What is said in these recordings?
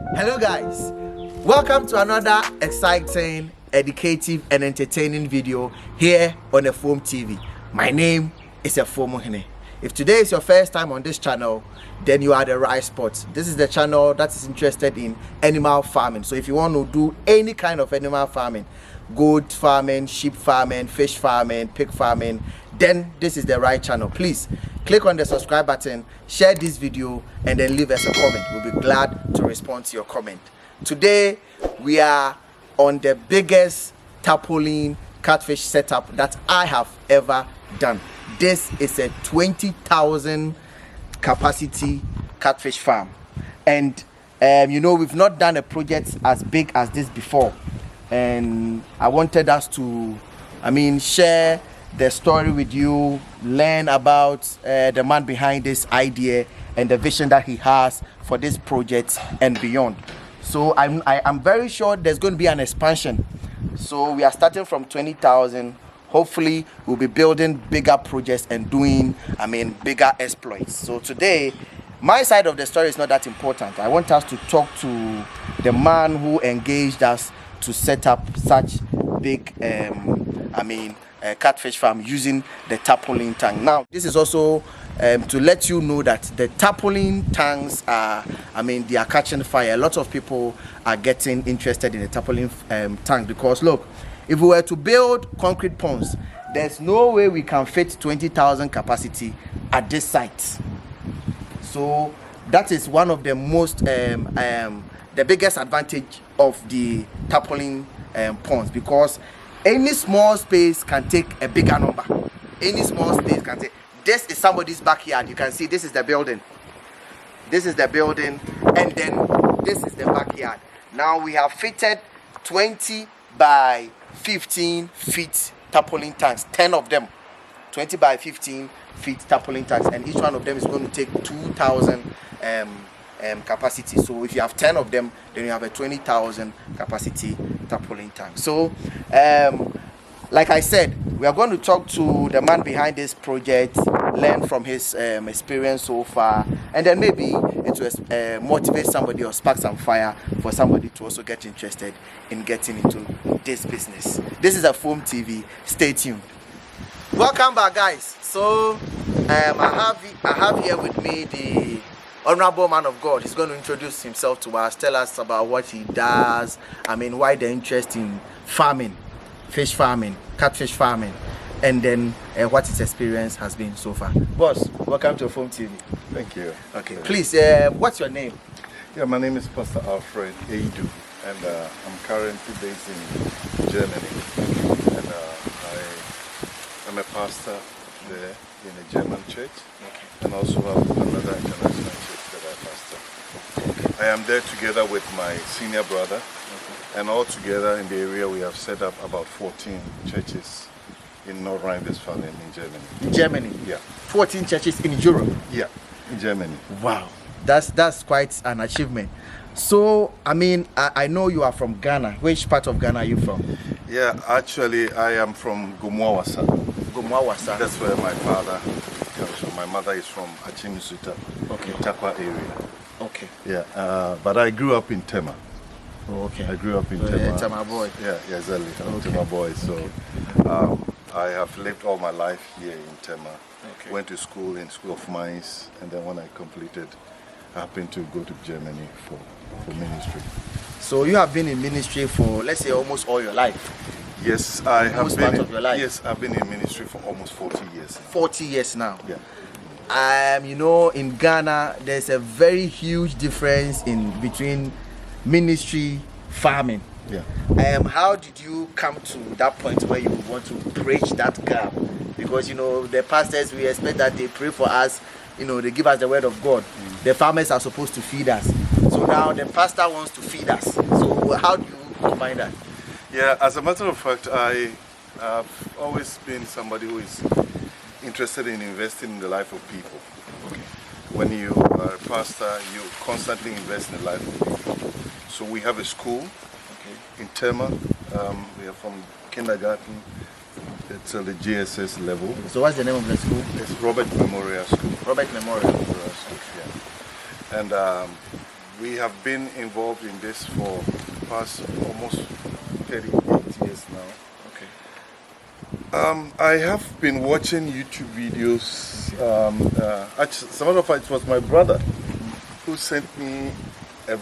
Hello guys, welcome to another exciting, educative and entertaining video here on the Foam TV. My name is Foam. If today is your first time on this channel, then you are the right spot. This is the channel that is interested in animal farming. So if you want to do any kind of animal farming, goat farming, sheep farming, fish farming, pig farming, then this is the right channel. Please click on the subscribe button, share this video, and then leave us a comment. We'll be glad to respond to your comment. Today we are on the biggest tarpaulin catfish setup that I have ever done. This is a 20,000 capacity catfish farm, and you know, we've not done a project as big as this before, and I wanted us to share the story with you, learn about the man behind this idea and the vision that he has for this project and beyond. So I'm very sure there's going to be an expansion. So we are starting from 20,000. Hopefully we'll be building bigger projects and doing bigger exploits. So today my side of the story is not that important. I want us to talk to the man who engaged us to set up such big catfish farm using the tarpaulin tank. Now this is also to let you know that the tarpaulin tanks are they are catching fire. A lot of people are getting interested in the tarpaulin tank because look, if we were to build concrete ponds, there's no way we can fit 20,000 capacity at this site. So that is one of the most the biggest advantage of the tarpaulin ponds, because any small space can take a bigger number. Any small space can take. This is somebody's backyard. You can see this is the building. This is the building, and then this is the backyard. Now we have fitted 20 by 15 feet tarpaulin tanks, 10 of them, 20 by 15 feet tarpaulin tanks, and each one of them is going to take 2,000 capacity. So if you have 10 of them, then you have a 20,000 capacity tarpaulin tank. So like I said, we are going to talk to the man behind this project, learn from his experience so far, and then maybe it will motivate somebody or spark some fire for somebody to also get interested in getting into this business. This is a Foam TV. Stay tuned. Welcome back, guys. So I have here with me the honorable man of God. He's going to introduce himself to us, tell us about what he does, why the interest in farming, fish farming, catfish farming, and then what his experience has been so far. Boss, welcome to Foam TV. Thank you. Okay, please, what's your name? Yeah, my name is Pastor Alfred Eidu, and I'm currently based in Germany. And I'm a pastor there in a German church, and also have another international church that I pastor. I am there together with my senior brother, and all together in the area we have set up about 14 churches in North Rhine-Westphalia in Germany. In Germany? Yeah. 14 churches in Europe? Yeah, in Germany. Wow, that's quite an achievement. So, I know you are from Ghana. Which part of Ghana are you from? Yeah, actually I am from Gumuawasa. Gumuawasa. That's where my father comes from. My mother is from Achimisuta, okay, Takwa area. Okay. Yeah, but I grew up in Tema. Oh, okay. I grew up in Tema. Tema boy. Yeah, exactly. Okay. Tema boy. So I have lived all my life here in Tema. Okay. Went to school in School of Mines, and then when I completed, I happened to go to Germany for ministry. So you have been in ministry for, let's say, almost all your life? Yes, I have Most been. part of your life? Yes, I've been in ministry for almost 40 years. 40 years now. Yeah. In Ghana, there's a very huge difference between ministry, farming. Yeah. How did you come to that point where you want to bridge that gap? Because the pastors, we expect that they pray for us, they give us the word of God. The farmers are supposed to feed us. So now the pastor wants to feed us. So how do you combine that? Yeah, as a matter of fact, I have always been somebody who is interested in investing in the life of people. Okay. When you are a pastor, you constantly invest in the life of people. So we have a school in Tema. We are from kindergarten till the GSS level. So what's the name of the school? It's Robert Memorial School. Robert Memorial. School, yeah. And we have been involved in this for the past almost 38 years now. Okay. I have been watching YouTube videos. Actually, as a matter of fact, it was my brother who sent me a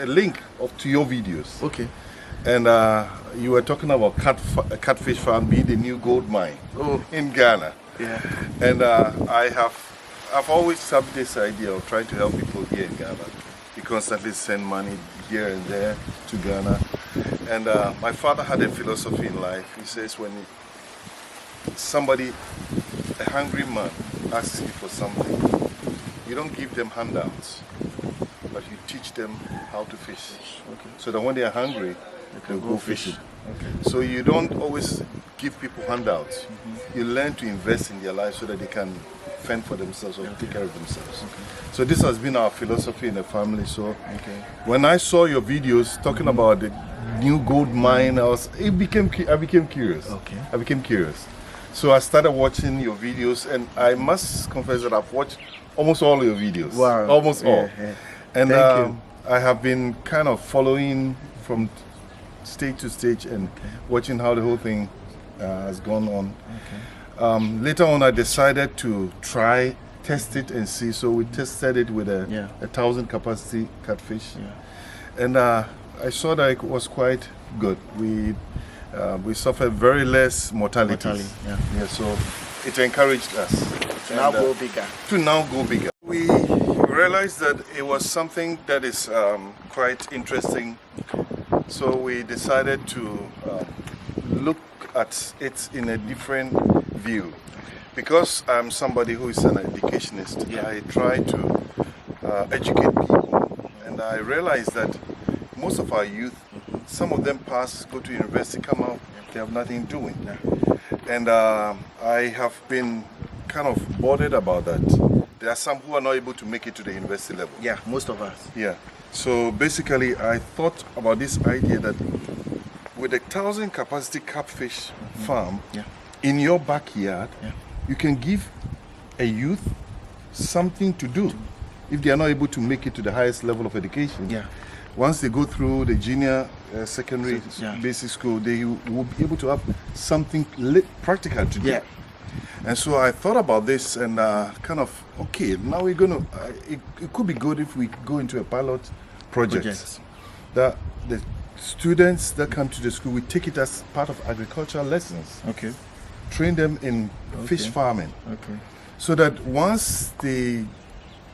link to your videos. Okay. And you were talking about Catfish farm being the new gold mine in Ghana. Yeah. And I've always had this idea of trying to help people here in Ghana. We constantly send money here and there to Ghana. And my father had a philosophy in life. He says when somebody, a hungry man, asks you for something, you don't give them handouts, but you teach them how to fish. Okay. So that when they are hungry, they'll go fishing. Okay. So you don't always give people handouts. You learn to invest in their life so that they can fend for themselves or take care of themselves. Okay. So this has been our philosophy in the family. So when I saw your videos talking about the new gold mine, I became curious. Okay. I became curious. So I started watching your videos, and I must confess that I've watched almost all your videos. Wow. Almost all. Yeah. And Thank you. I have been kind of following from stage to stage and watching how the whole thing has gone on. Okay. Later on, I decided to test it and see. So we tested it with a 1,000 capacity catfish, and I saw that it was quite good. We suffered very less mortality. Yeah. So it encouraged us to now go bigger. To now go bigger. We realized that it was something that is quite interesting. So we decided to look at it in a different view. Because I'm somebody who is an educationist, I try to educate people. And I realized that most of our youth, some of them go to university, come out, they have nothing doing. And I have been kind of bothered about that. There are some who are not able to make it to the university level. Yeah, most of us. Yeah. So basically, I thought about this idea that with a 1,000 capacity catfish farm in your backyard, you can give a youth something to do if they are not able to make it to the highest level of education. Yeah. Once they go through the junior secondary basic school, they will be able to have something practical to do. Yeah. And so I thought about this and kind of, okay, now we're going to, it could be good if we go into a pilot project. That the students that come to the school, we take it as part of agricultural lessons. Okay. Train them in fish farming. Okay. So that once they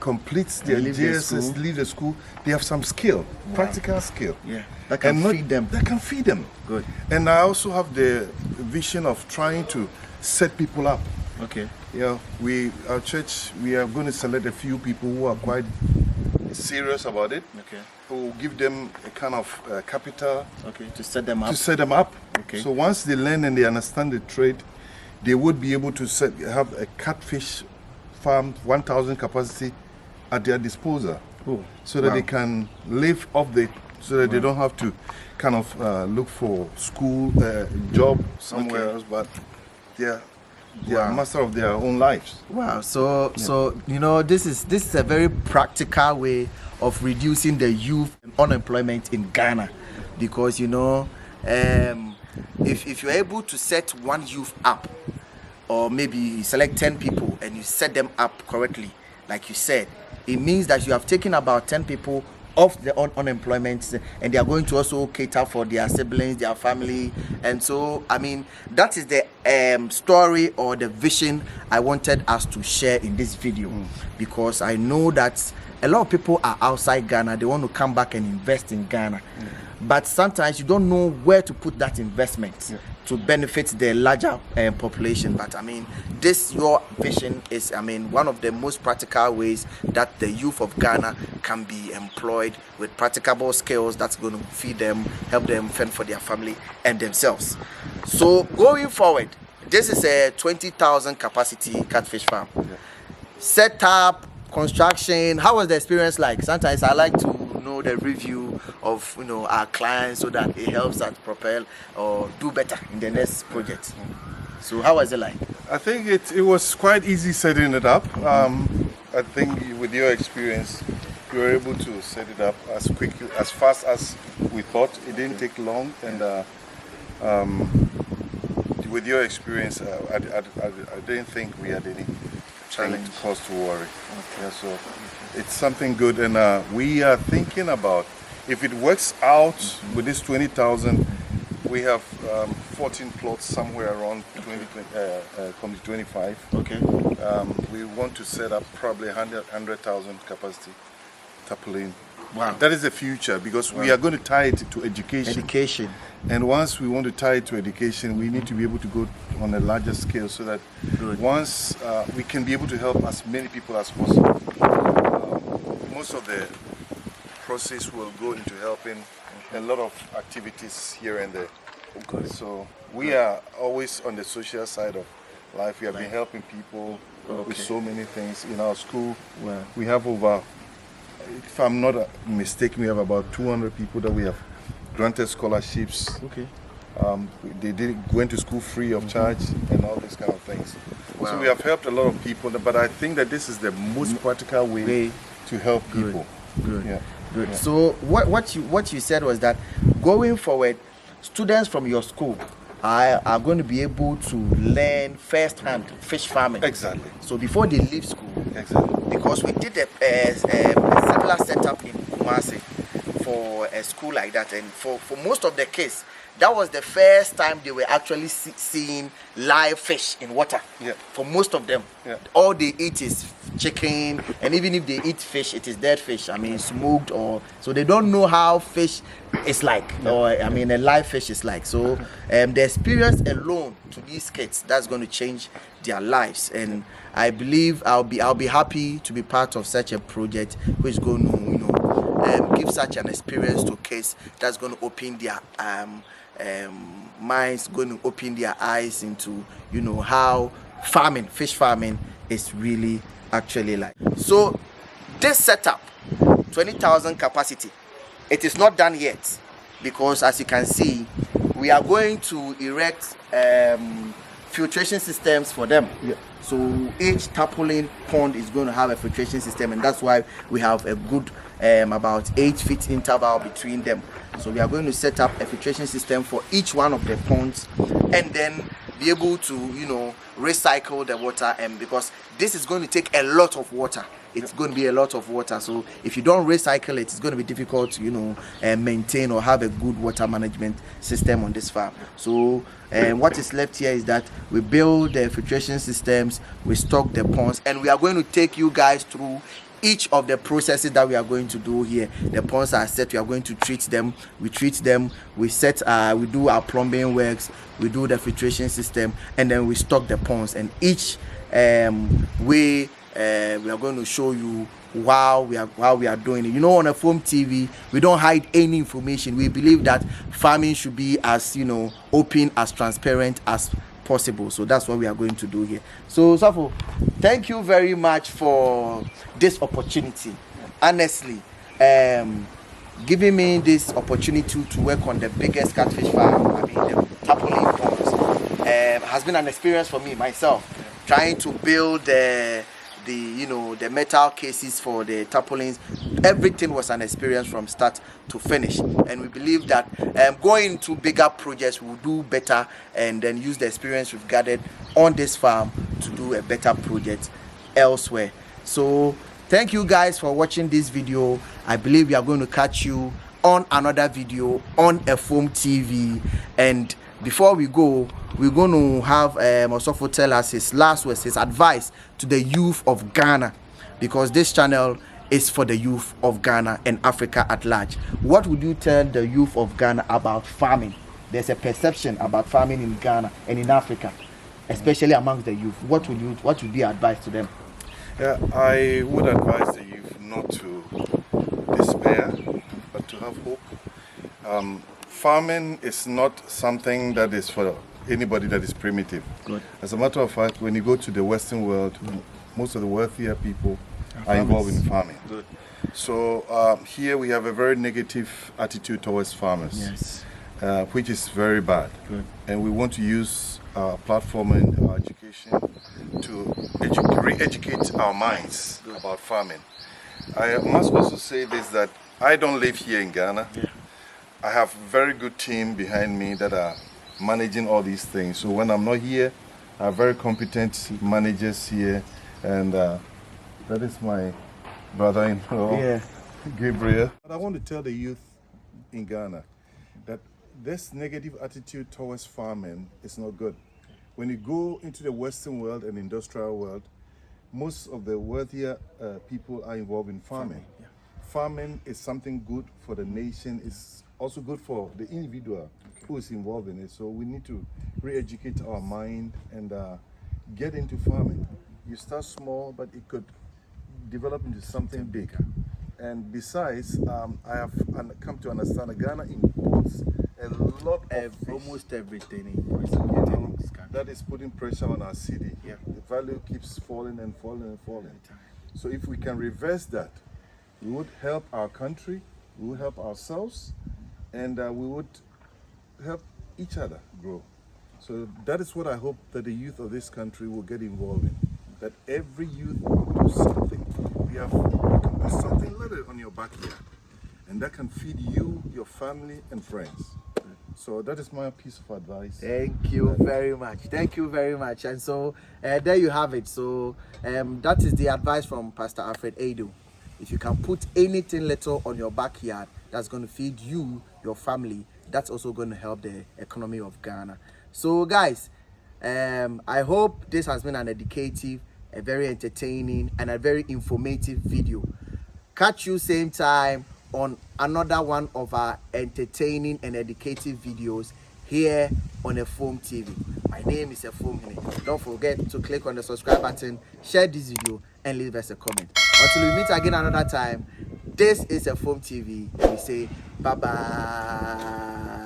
complete their JSS, leave the school, they have some skill, practical skill. Yeah. That can feed them. That can feed them. Good. And I also have the vision of trying to set people up. Okay. Yeah, our church, we are going to select a few people who are quite serious about it. Okay. Who will give them a kind of capital. Okay. To set them up. To set them up. Okay. So once they learn and they understand the trade, they would be able to have a catfish farm, 1,000 capacity at their disposal. Oh. So that they can live off so that they don't have to kind of look for school job somewhere else, but they are master of their own lives. Wow. So you know, this is a very practical way of reducing the youth unemployment in Ghana, because you know, if you're able to set one youth up, or maybe you select 10 people and you set them up correctly, like you said, it means that you have taken about 10 people off the unemployment, and they are going to also cater for their siblings, their family. And so, I mean, that is the story or the vision I wanted us to share in this video, because I know that a lot of people are outside Ghana. They want to come back and invest in Ghana, but sometimes you don't know where to put that investment to benefit the larger population. But I mean, your vision is, I mean, one of the most practical ways that the youth of Ghana can be employed with practicable skills that's going to feed them, help them fend for their family and themselves. So going forward, this is a 20,000 capacity catfish farm. Set up, construction, how was the experience like? Sometimes I like to know the review of our clients so that it helps us propel or do better in the next project. So how was it like? I think it was quite easy setting it up. I think with your experience, we were able to set it up as fast as we thought. It didn't take long, and with your experience, I didn't think we had any challenge cause to worry. Okay. Yeah, so it's something good, and we are thinking about if it works out with this 20,000. We have 14 plots somewhere around 25. Okay. We want to set up probably 100,000 capacity tarpaulin. Wow. That is the future, because we are going to tie it to education. Education. And once we want to tie it to education, we need to be able to go on a larger scale so that once we can be able to help as many people as possible. Most of the process will go into helping a lot of activities here and there. Okay. So we are always on the social side of life. We have been helping people with so many things. In our school, we have over, if I'm not mistaken, we have about 200 people that we have granted scholarships. Okay. They went to school free of charge and all these kind of things. Wow. So we have helped a lot of people, but I think that this is the most practical way to help people. Good. Yeah. Good. Yeah. So what you said was that going forward, students from your school are going to be able to learn first-hand fish farming. Exactly. So before they leave school. Exactly. Because we did a similar setup in Kumasi for a school like that, and for most of the kids, that was the first time they were actually seeing live fish in water. Yeah. For most of them, all they eat is chicken, and even if they eat fish, it is dead fish. I mean, smoked, or so they don't know how fish is like, or I mean, a live fish is like. So, the experience alone to these kids, that's going to change their lives, and I believe I'll be happy to be part of such a project which is going to, give such an experience to kids that's going to open their minds, going to open their eyes into how fish farming is really actually like. So this setup, 20,000 capacity, it is not done yet, because as you can see, we are going to erect filtration systems for them. So each tarpaulin pond is going to have a filtration system, and that's why we have a good about 8 feet interval between them. So we are going to set up a filtration system for each one of the ponds, and then be able to recycle the water, and because this is going to take a lot of water, it's going to be a lot of water. So if you don't recycle it, it's going to be difficult to maintain or have a good water management system on this farm. So what is left here is that we build the filtration systems, we stock the ponds, and we are going to take you guys through each of the processes that we are going to do here. The ponds are set, we are going to treat them, we set we do our plumbing works, we do the filtration system, and then we stock the ponds. And each way we are going to show you how we are doing it. On a Foam TV, we don't hide any information. We believe that farming should be as open, as transparent as possible. So that's what we are going to do here. So Safo, thank you very much for this opportunity. Honestly, giving me this opportunity to work on the biggest catfish farm, I mean the tarpaulin ponds, has been an experience for me myself. Trying to build the metal cases for the tarpaulins, everything was an experience from start to finish, and we believe that going into bigger projects will do better, and then use the experience we've gathered on this farm to do a better project elsewhere. So thank you guys for watching this video. I believe we are going to catch you on another video on a Foam TV, and before we go, we're going to have Osofo tell us his last words, his advice to the youth of Ghana, because this channel is for the youth of Ghana and Africa at large. What would you tell the youth of Ghana about farming? There's a perception about farming in Ghana and in Africa, especially amongst the youth. What would be advice to them? Yeah, I would advise the youth not to despair, but to have hope. Farming is not something that is for anybody that is primitive. Good. As a matter of fact, when you go to the Western world, most of the wealthier people are involved in farming. Good. So here we have a very negative attitude towards farmers, which is very bad. Good. And we want to use our platform and our education to re-educate our minds about farming. I must also say this, that I don't live here in Ghana. Yeah. I have a very good team behind me that are managing all these things. So when I'm not here, I have very competent managers here, and that is my brother-in-law, Yeah. Gabriel. But I want to tell the youth in Ghana that this negative attitude towards farming is not good. When you go into the Western world and industrial world, most of the wealthier people are involved in farming. Yeah. Farming is something good for the nation. It's also good for the individual who is involved in it. So we need to re-educate our mind and get into farming. You start small, but it could develop into something bigger. And besides, I have come to understand that Ghana imports a lot of fish. Almost everything That is putting pressure on our city. Yeah. The value keeps falling and falling and falling. So if we can reverse that, we would help our country, we would help ourselves, and we would help each other grow. So that is what I hope that the youth of this country will get involved in. That every youth will do something. You can put something little on your backyard, and that can feed you, your family, and friends. So that is my piece of advice. Thank you very much. Thank you very much. And so there you have it. So that is the advice from Pastor Alfred Adu. If you can put anything little on your backyard that's going to feed you, your family, that's also going to help the economy of Ghana. So guys, I hope this has been an educative, a very entertaining, and a very informative video. Catch you same time on another one of our entertaining and educative videos here on Efom TV. My name is Efom. Don't forget to click on the subscribe button, share this video, and leave us a comment. Until we meet again another time, this is Efom TV, and we say bye bye.